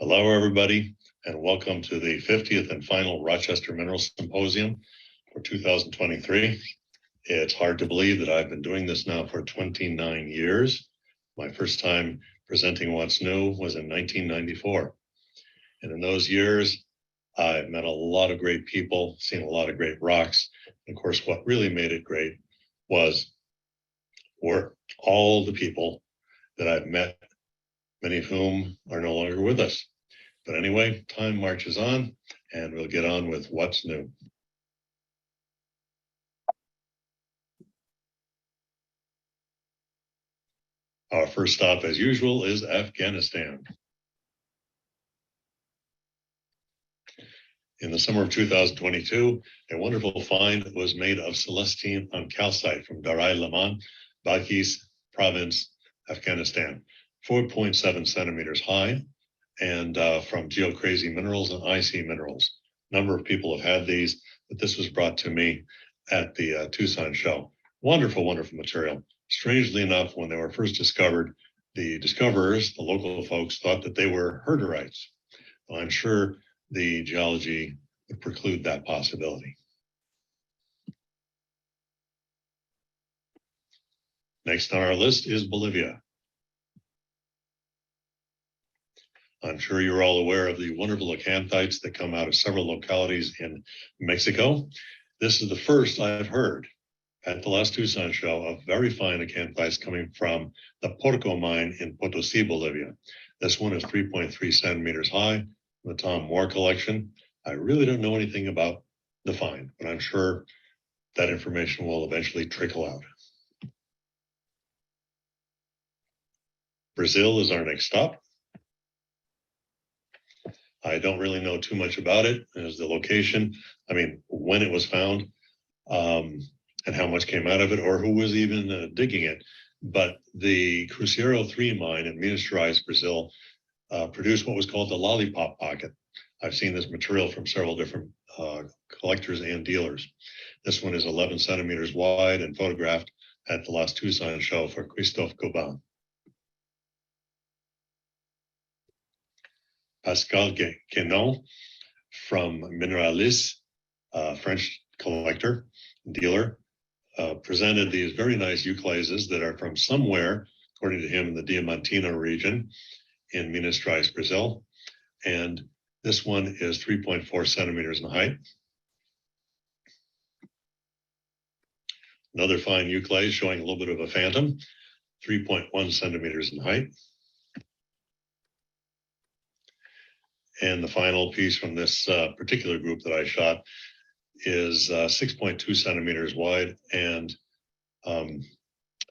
Hello, everybody, and welcome to the 50th and final Rochester Mineral Symposium for 2023. It's hard to believe that I've been doing this now for 29 years. My first time presenting what's new was in 1994. And in those years, I've met a lot of great people, seen a lot of great rocks. And of course, what really made it great were all the people that I've met, many of whom are no longer with us. But anyway, time marches on, and we'll get on with what's new. Our first stop, as usual, is Afghanistan. In the summer of 2022, a wonderful find was made of celestine on calcite from Dar-e Laman, Balkis province, Afghanistan, 4.7 centimeters high, and from geocrazy minerals and IC minerals. A number of people have had these, but this was brought to me at the Tucson show. Wonderful, wonderful material. Strangely enough, when they were first discovered, the discoverers, the local folks, thought that they were herderites. Well, I'm sure the geology would preclude that possibility. Next on our list is Bolivia. I'm sure you're all aware of the wonderful acanthites that come out of several localities in Mexico. This is the first I've heard at the last Tucson show of very fine acanthites coming from the Porco mine in Potosi, Bolivia. This one is 3.3 centimeters high, the Tom Moore collection. I really don't know anything about the find, but I'm sure that information will eventually trickle out. Brazil is our next stop. I don't really know too much about it as the location. I mean, when it was found and how much came out of it or who was even digging it. But the Cruzeiro 3 mine in Minas Gerais, Brazil, produced what was called the lollipop pocket. I've seen this material from several different collectors and dealers. This one is 11 centimeters wide and photographed at the last Tucson show for Christophe Gobin. Pascal Guénon from Mineralis, French collector, dealer, presented these very nice euclases that are from somewhere, according to him, in the Diamantina region in Minas Gerais, Brazil. And this one is 3.4 centimeters in height. Another fine euclase showing a little bit of a phantom, 3.1 centimeters in height. And the final piece from this particular group that I shot is 6.2 centimeters wide and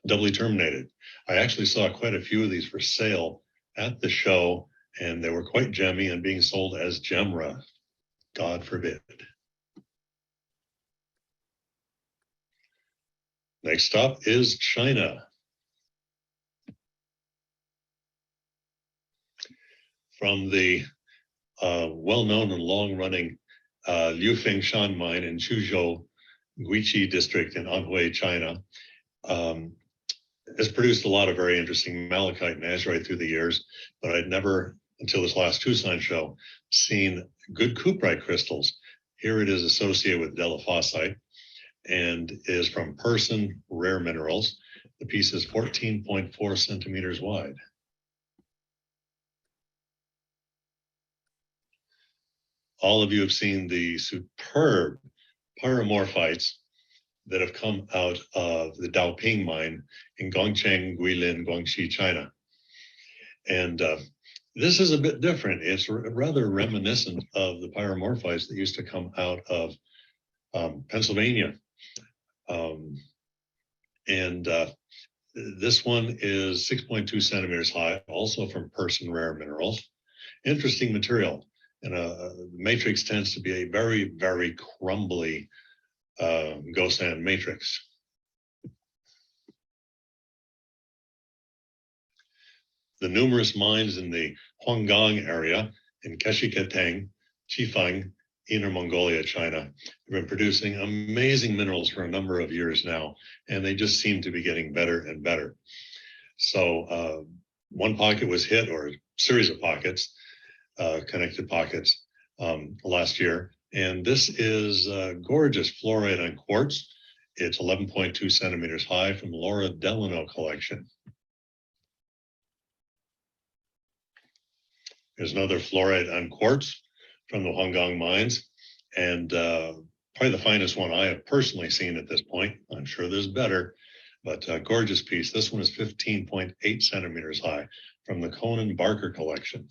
doubly terminated. I actually saw quite a few of these for sale at the show, and they were quite gemmy and being sold as gemra. God forbid. Next stop is China. From the well-known and long-running Liufeng Shan mine in Chuzhou, Guiqi district in Anhui, China, has produced a lot of very interesting malachite and azurite through the years, but I'd never, until this last Tucson show, seen good cuprite crystals. Here it is associated with delaphosite and is from Person Rare Minerals. The piece is 14.4 centimeters wide. All of you have seen the superb pyromorphites that have come out of the Daoping mine in Gongcheng, Guilin, Guangxi, China. And this is a bit different. It's rather reminiscent of the pyromorphites that used to come out of Pennsylvania. This one is 6.2 centimeters high, also from Person Rare Minerals. Interesting material. And the matrix tends to be a very, very crumbly Gosan matrix. The numerous mines in the Huanggang area in Keshiketeng, Chifang, Inner Mongolia, China, have been producing amazing minerals for a number of years now, and they just seem to be getting better and better. So one pocket was hit, or a series of pockets, connected pockets last year. And this is gorgeous fluorite on quartz. It's 11.2 centimeters high from Laura Delano collection. There's another fluorite on quartz from the Huanggang mines, and probably the finest one I have personally seen at this point. I'm sure there's better, but a gorgeous piece. This one is 15.8 centimeters high from the Conan Barker collection.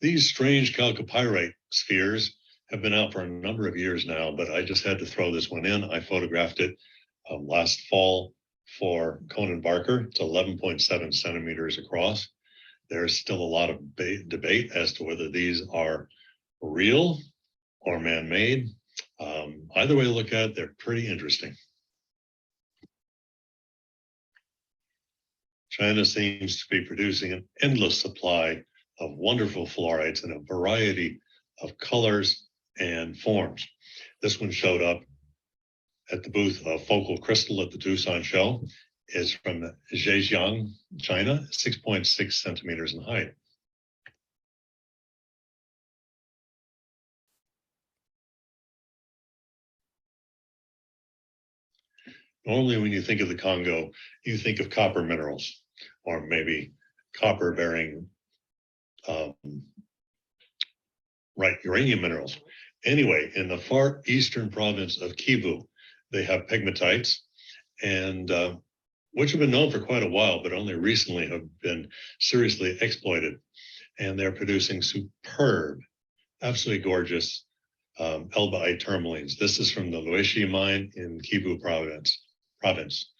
These strange chalcopyrite spheres have been out for a number of years now, but I just had to throw this one in. I photographed it last fall for Conan Barker. It's 11.7 centimeters across. There's still a lot of debate as to whether these are real or man-made. Either way you look at it, they're pretty interesting. China seems to be producing an endless supply of wonderful fluorites in a variety of colors and forms. This one showed up at the booth of Focal Crystal at the Tucson show. Is from Zhejiang, China, 6.6 centimeters in height. Normally, when you think of the Congo, you think of copper minerals, or maybe copper-bearing, uranium minerals. Anyway, in the far eastern province of Kivu, they have pegmatites, and which have been known for quite a while, but only recently have been seriously exploited. And they're producing superb, absolutely gorgeous elbaite tourmalines. This is from the Luishi mine in Kivu province,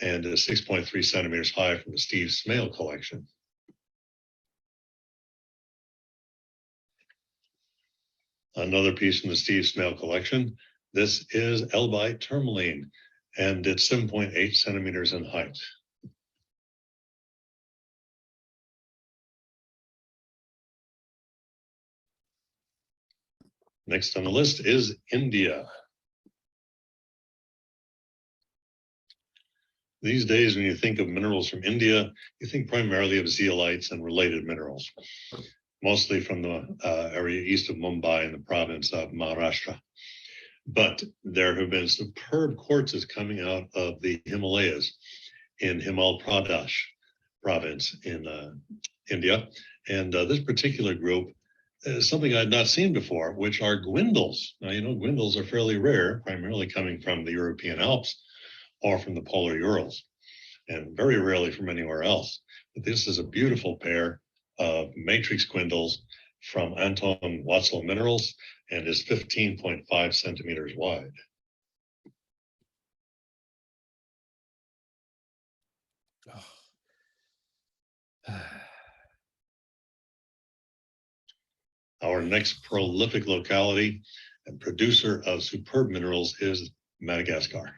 and is 6.3 centimeters high from the Steve Smale collection. Another piece from the Steve Smale collection. This is elbaite tourmaline, and it's 7.8 centimeters in height. Next on the list is India. These days, when you think of minerals from India, you think primarily of zeolites and related minerals, mostly from the area east of Mumbai in the province of Maharashtra. But there have been superb quartzes coming out of the Himalayas in Himachal Pradesh province in India. And this particular group is something I'd not seen before, which are gwindles. Now, you know, gwindles are fairly rare, primarily coming from the European Alps or from the polar Urals, and very rarely from anywhere else. But this is a beautiful pair of matrix gwindles from Anton Watzel Minerals, and is 15.5 centimeters wide. Our next prolific locality and producer of superb minerals is Madagascar.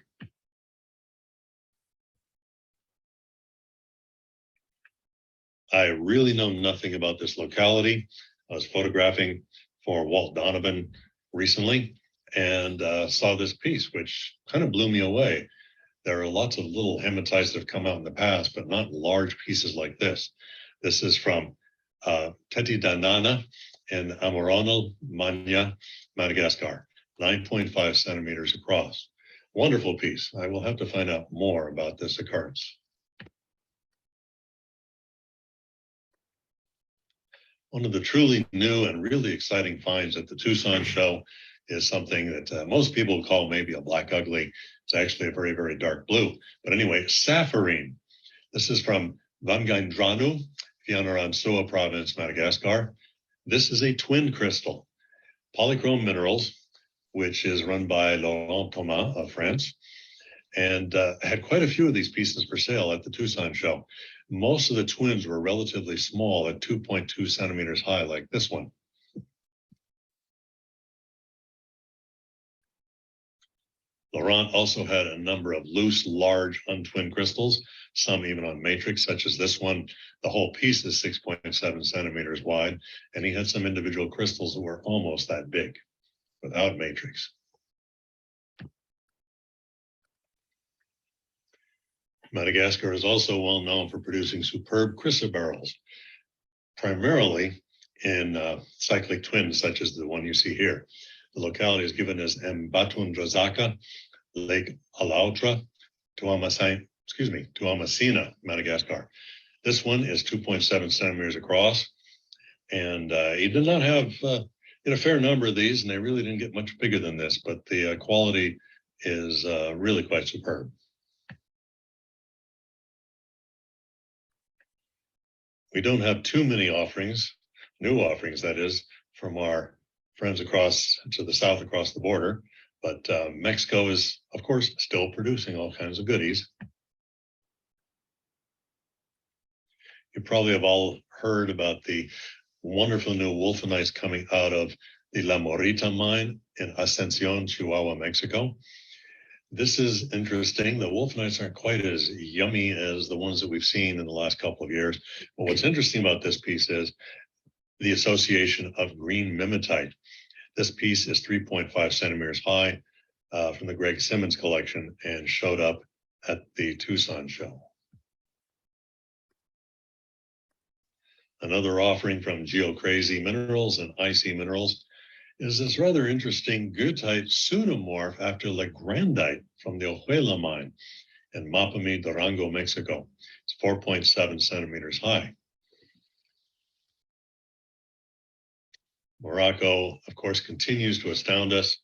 I really know nothing about this locality. I was photographing for Walt Donovan recently and saw this piece, which kind of blew me away. There are lots of little hematites that have come out in the past, but not large pieces like this. This is from Tetidanana in Amorono, Manya, Madagascar, 9.5 centimeters across. Wonderful piece. I will have to find out more about this occurrence. One of the truly new and really exciting finds at the Tucson show is something that most people call maybe a black ugly. It's actually a very, very dark blue. But anyway, sapphirine. This is from Vangaindranu, Fianarantsoa province, Madagascar. This is a twin crystal. Polychrome Minerals, which is run by Laurent Thomas of France, and had quite a few of these pieces for sale at the Tucson show. Most of the twins were relatively small at 2.2 centimeters high, like this one. Laurent also had a number of loose, large, untwinned crystals, some even on matrix, such as this one. The whole piece is 6.7 centimeters wide, and he had some individual crystals that were almost that big without matrix. Madagascar is also well known for producing superb chrysoberyls, primarily in cyclic twins, such as the one you see here. The locality is given as Mbatundrazaka, Lake Alautra, Tuamasina, Madagascar. This one is 2.7 centimeters across, and he did not have a fair number of these, and they really didn't get much bigger than this, but the quality is really quite superb. We don't have too many offerings, new offerings, that is, from our friends across to the south across the border, but Mexico is, of course, still producing all kinds of goodies. You probably have all heard about the wonderful new wolfenites coming out of the La Morita mine in Ascension, Chihuahua, Mexico. This is interesting. The wolfenites aren't quite as yummy as the ones that we've seen in the last couple of years. But what's interesting about this piece is the association of green mimetite. This piece is 3.5 centimeters high from the Greg Simmons collection and showed up at the Tucson show. Another offering from Geocrazy Minerals and IC Minerals is this rather interesting goethite pseudomorph after legrandite from the Ojuela mine in Mapimi, Durango, Mexico. It's 4.7 centimeters high. Morocco, of course, continues to astound us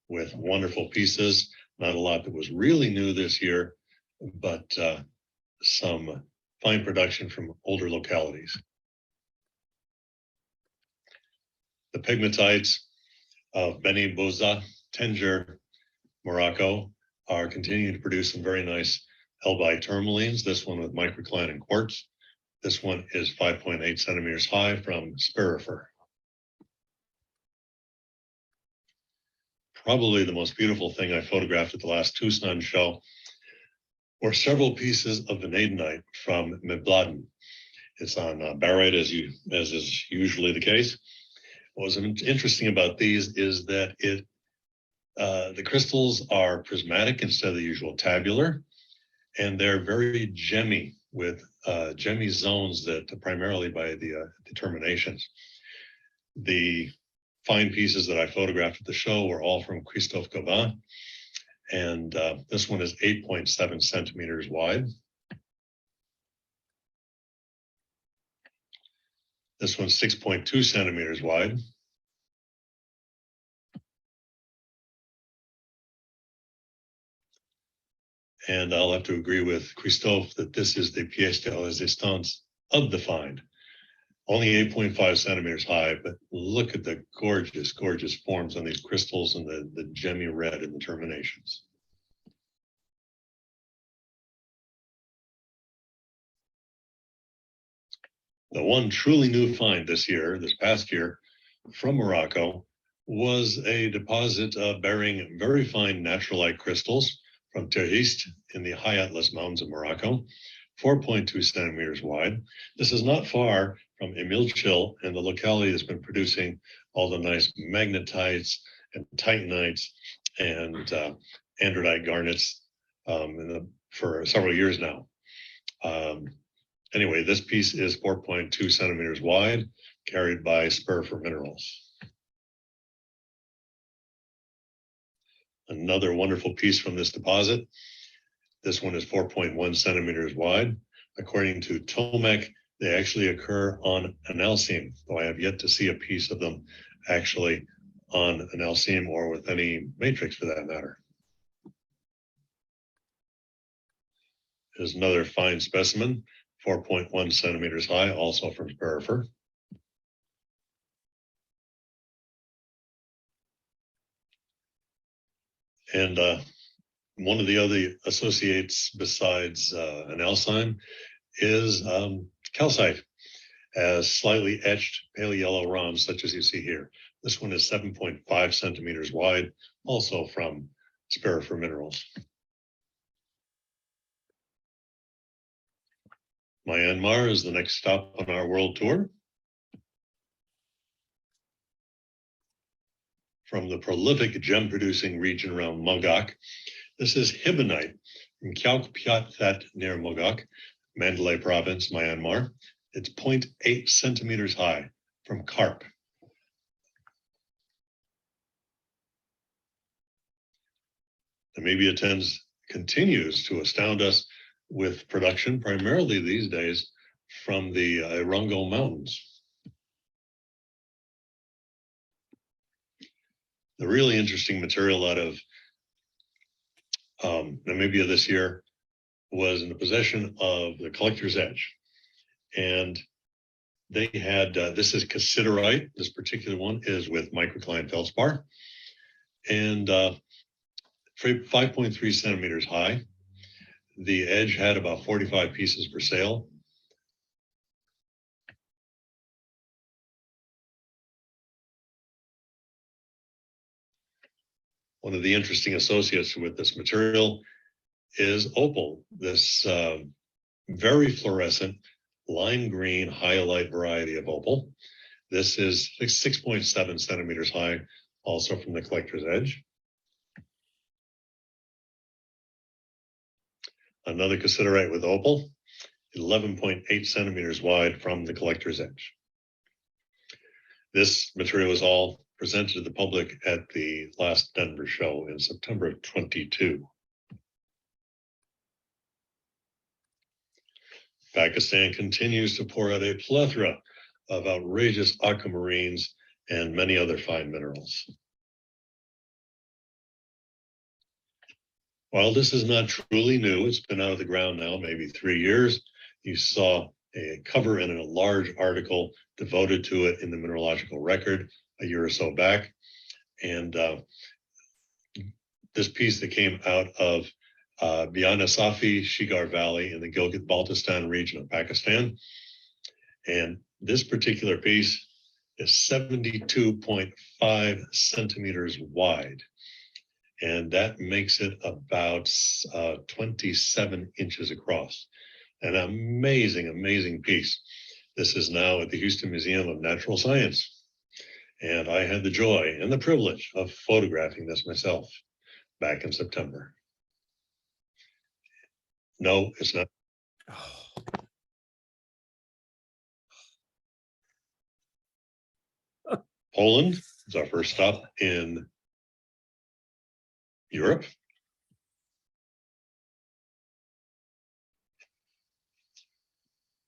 with wonderful pieces. Not a lot that was really new this year, but some fine production from older localities. The pegmatites of Beni Bouza, Tanger, Morocco, are continuing to produce some very nice elbite tourmalines. This one with microcline and quartz. This one is 5.8 centimeters high from spirifer. Probably the most beautiful thing I photographed at the last Tucson show were several pieces of vanadinite from Mebladen. It's on barite, as is usually the case. What was interesting about these is that the crystals are prismatic instead of the usual tabular, and they're very gemmy with gemmy zones that primarily by the terminations. The fine pieces that I photographed at the show were all from Christophe Gavin, and this one is 8.7 centimeters wide. This one's 6.2 centimeters wide. And I'll have to agree with Christophe that this is the pièce de résistance of the find. Only 8.5 centimeters high, but look at the gorgeous, gorgeous forms on these crystals and the gemmy red in the terminations. The one truly new find this past year, from Morocco, was a deposit bearing very fine naturalite crystals from Terhist in the High Atlas Mountains of Morocco, 4.2 centimeters wide. This is not far from Emil Chill and the locality that's been producing all the nice magnetites and titanites and andradite garnets for several years now. Anyway, this piece is 4.2 centimeters wide, carried by Spirifer Minerals. Another wonderful piece from this deposit. This one is 4.1 centimeters wide. According to Tomek, they actually occur on analcime, though I have yet to see a piece of them actually on analcime or with any matrix for that matter. Here's another fine specimen, 4.1 centimeters high, also from Spirifer. And one of the other associates besides analcime is calcite, as slightly etched pale yellow rhombs, such as you see here. This one is 7.5 centimeters wide, also from Spirifer Minerals. Myanmar is the next stop on our world tour. From the prolific gem-producing region around Mongok, this is hibonite, from Kyaukpyat near Mogok, Mandalay province, Myanmar. It's 0.8 centimeters high from carp. Namibia continues to astound us with production, primarily these days, from the Irongo Mountains. The really interesting material out of Namibia this year was in the possession of the Collector's Edge. And they had, this is cassiterite. This particular one is with microcline feldspar. And 5.3 centimeters high. The edge had about 45 pieces for sale. One of the interesting associates with this material is opal, this very fluorescent lime green hyalite variety of opal. This is 6.7 centimeters high, also from the Collector's Edge. Another cassiterite with opal, 11.8 centimeters wide from the Collector's Edge. This material was all presented to the public at the last Denver show in September of 22. Pakistan continues to pour out a plethora of outrageous aquamarines and many other fine minerals. While this is not truly new, it's been out of the ground now maybe 3 years. You saw a cover in a large article devoted to it in the Mineralogical Record a year or so back. And this piece that came out of Bianasafi Shigar Valley in the Gilgit-Baltistan region of Pakistan. And this particular piece is 72.5 centimeters wide. And that makes it about 27 inches across. An amazing, amazing piece. This is now at the Houston Museum of Natural Science. And I had the joy and the privilege of photographing this myself back in September. No, it's not. Poland is our first stop in Europe.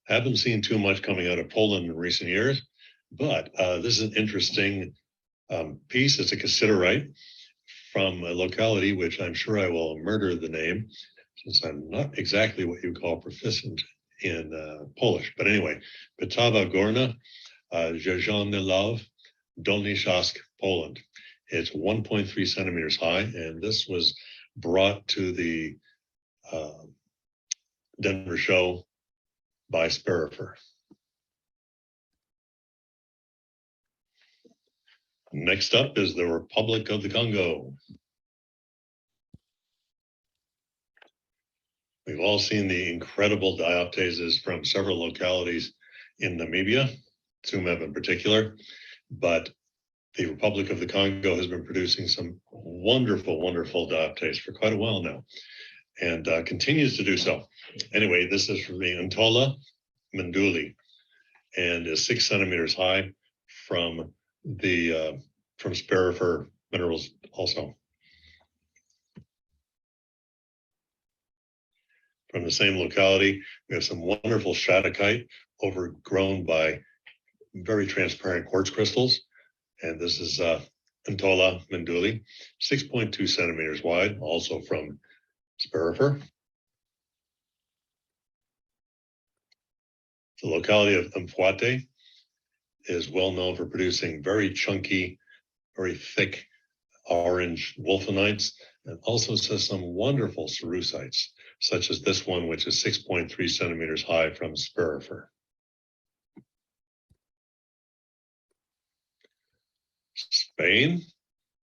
Haven't seen too much coming out of Poland in recent years, but this is an interesting piece. It's a cassiterite from a locality which I'm sure I will murder the name, since I'm not exactly what you call proficient in Polish. But anyway, Petawa Górna, Jeżony Dolny Śląsk, Poland. It's 1.3 centimeters high, and this was brought to the Denver show by Sperifer. Next up is the Republic of the Congo. We've all seen the incredible dioptases from several localities in Namibia, Tsumeb in particular, but the Republic of the Congo has been producing some wonderful, wonderful dioptase for quite a while now, and continues to do so. Anyway, this is from the Ntola Menduli, and is 6 centimeters high from the from Sperifer Minerals also. From the same locality, we have some wonderful shattuckite overgrown by very transparent quartz crystals. And this is Ntola Menduli, 6.2 centimeters wide, also from Sperifer. The locality of Mfwate is well known for producing very chunky, very thick orange wolfenites, and also says some wonderful cerusites, such as this one, which is 6.3 centimeters high from Sperifer. Spain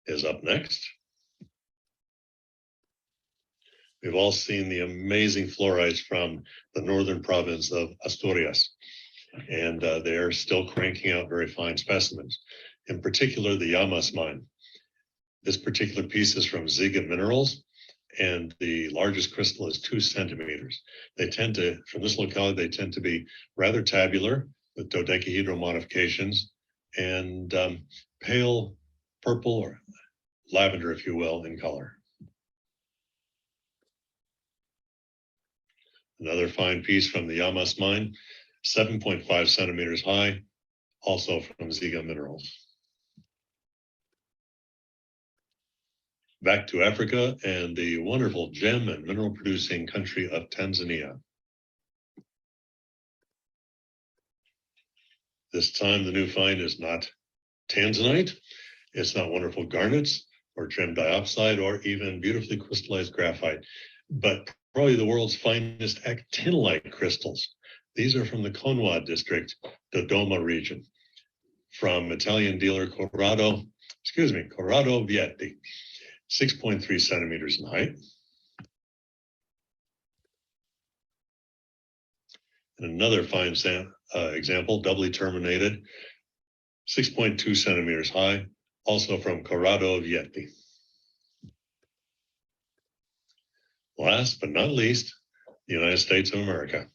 is up next. We've all seen the amazing fluorites from the northern province of Asturias, and they're still cranking out very fine specimens, in particular the Llamas mine. This particular piece is from Ziga Minerals, and the largest crystal is 2 centimeters. They tend to, from this locality, they tend to be rather tabular with dodecahedral modifications and pale purple or lavender, if you will, in color. Another fine piece from the Yamas mine, 7.5 centimeters high, also from Ziga Minerals. Back to Africa and the wonderful gem and mineral producing country of Tanzania. This time the new find is not tanzanite, it's not wonderful garnets or gem diopside or even beautifully crystallized graphite, but probably the world's finest actinolite crystals. These are from the Congo district, Dodoma region, from Italian dealer Corrado Vietti, 6.3 centimeters in height. And another fine example, doubly terminated, 6.2 centimeters high, also from Corrado Vietti. Last but not least, the United States of America.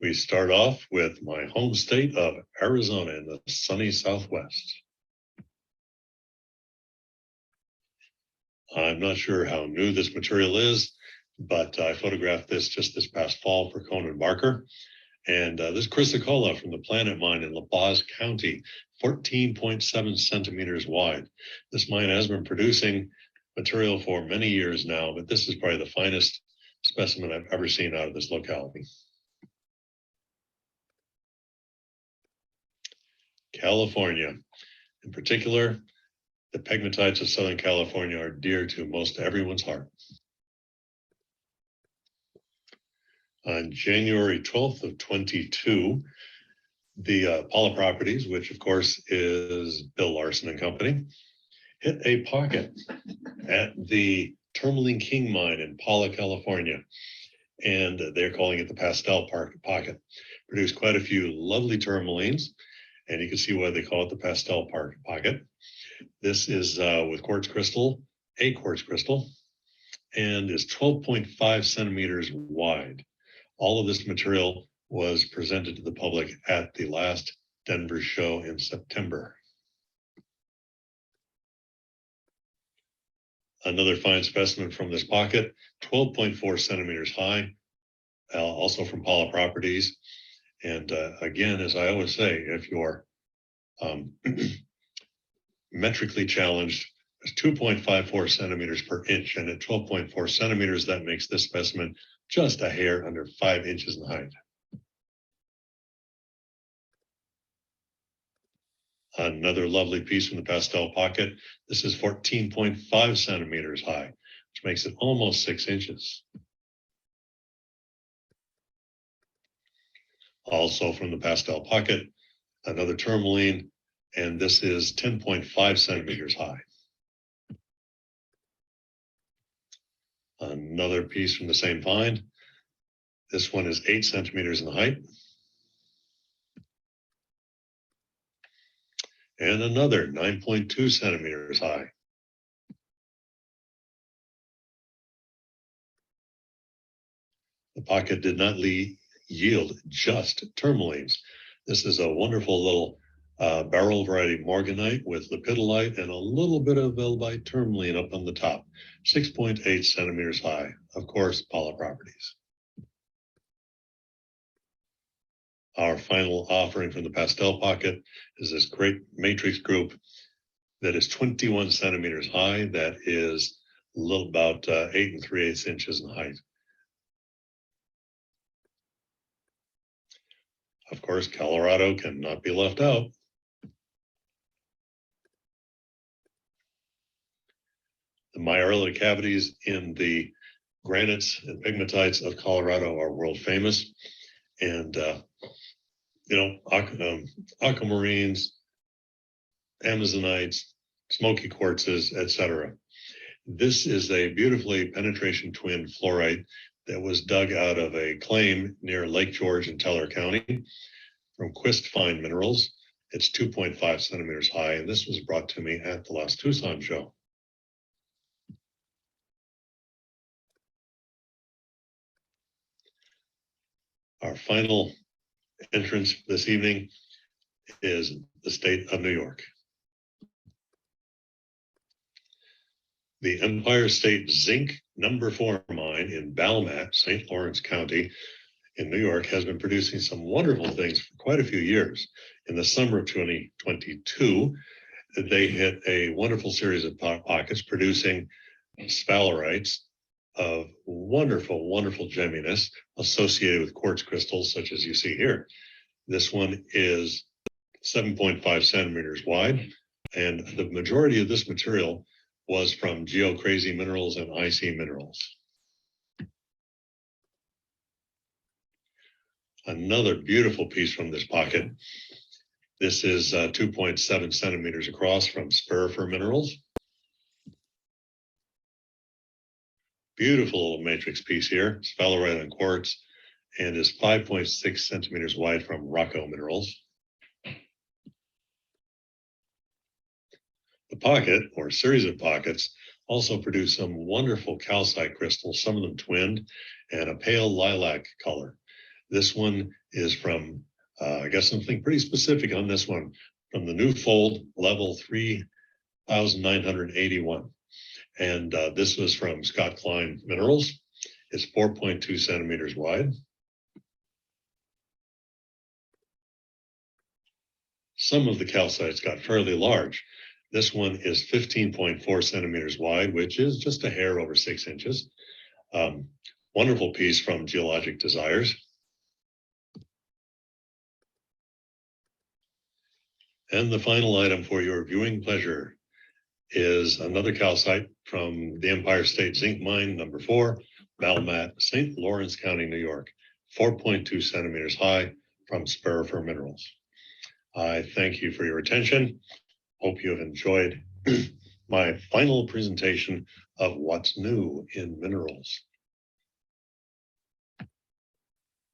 We start off with my home state of Arizona in the sunny Southwest. I'm not sure how new this material is, but I photographed this just this past fall for Conan Barker. And this chrysocolla from the Planet Mine in La Paz County, 14.7 centimeters wide. This mine has been producing material for many years now, but this is probably the finest specimen I've ever seen out of this locality. California, in particular, the pegmatites of Southern California are dear to most everyone's heart. On January 12th of 22, the Paula Properties, which of course is Bill Larson and Company, hit a pocket at the Tourmaline King mine in Paula, California. And they're calling it the Pastel Pocket. Produced quite a few lovely tourmalines, and you can see why they call it the Pastel Pocket. This is with quartz crystal, a quartz crystal, and is 12.5 centimeters wide. All of this material was presented to the public at the last Denver show in September. Another fine specimen from this pocket, 12.4 centimeters high, also from Paula Properties. And again, as I always say, if you're metrically challenged, it's 2.54 centimeters per inch. And at 12.4 centimeters, that makes this specimen just a hair under 5 inches in height. Another lovely piece from the Pastel Pocket. This is 14.5 centimeters high, which makes it almost 6 inches. Also from the Pastel Pocket, another tourmaline, and this is 10.5 centimeters high. Another piece from the same find. This one is 8 centimeters in height. And another 9.2 centimeters high. The pocket did not yield just tourmalines. This is a wonderful little barrel variety morganite with lepidolite and a little bit of elbite tourmaline up on the top, 6.8 centimeters high. Of course, Paula Properties. Our final offering from the Pastel Pocket is this great matrix group that is 21 centimeters high. That is about 8 3/8 inches in height. Of course, Colorado cannot be left out. The Myorilla cavities in the granites and pegmatites of Colorado are world famous. And aquamarines, amazonites, smoky quartzes, etc. This is a beautifully penetration twin fluorite that was dug out of a claim near Lake George in Teller County from Quist Fine Minerals. It's 2.5 centimeters high, and this was brought to me at the last Tucson show. Our final entrance this evening is the state of New York. The Empire State Zinc No. 4 mine in Balmat, St. Lawrence County in New York has been producing some wonderful things for quite a few years. In the summer of 2022, they hit a wonderful series of pockets producing sphalerite of wonderful, wonderful gemminess associated with quartz crystals, such as you see here. This one is 7.5 centimeters wide, and the majority of this material was from geocrazy minerals and icy minerals. Another beautiful piece from this pocket. This is 2.7 centimeters across from spirifer minerals. Beautiful little matrix piece here, sphalerite and quartz, and is 5.6 centimeters wide from Rocco minerals. The pocket, or series of pockets, also produce some wonderful calcite crystals, some of them twinned, and a pale lilac color. This one is from, I guess something pretty specific on this one, from the new fold, level 3,981. And this was from Scott Klein Minerals. It's 4.2 centimeters wide. Some of the calcites got fairly large. This one is 15.4 centimeters wide, which is just a hair over 6 inches. Wonderful piece from Geologic Desires. And the final item for your viewing pleasure is another calcite from the Empire State Zinc Mine, No. 4, Balmat, St. Lawrence County, New York, 4.2 centimeters high from spirifer minerals. I thank you for your attention. Hope you have enjoyed my final presentation of what's new in minerals.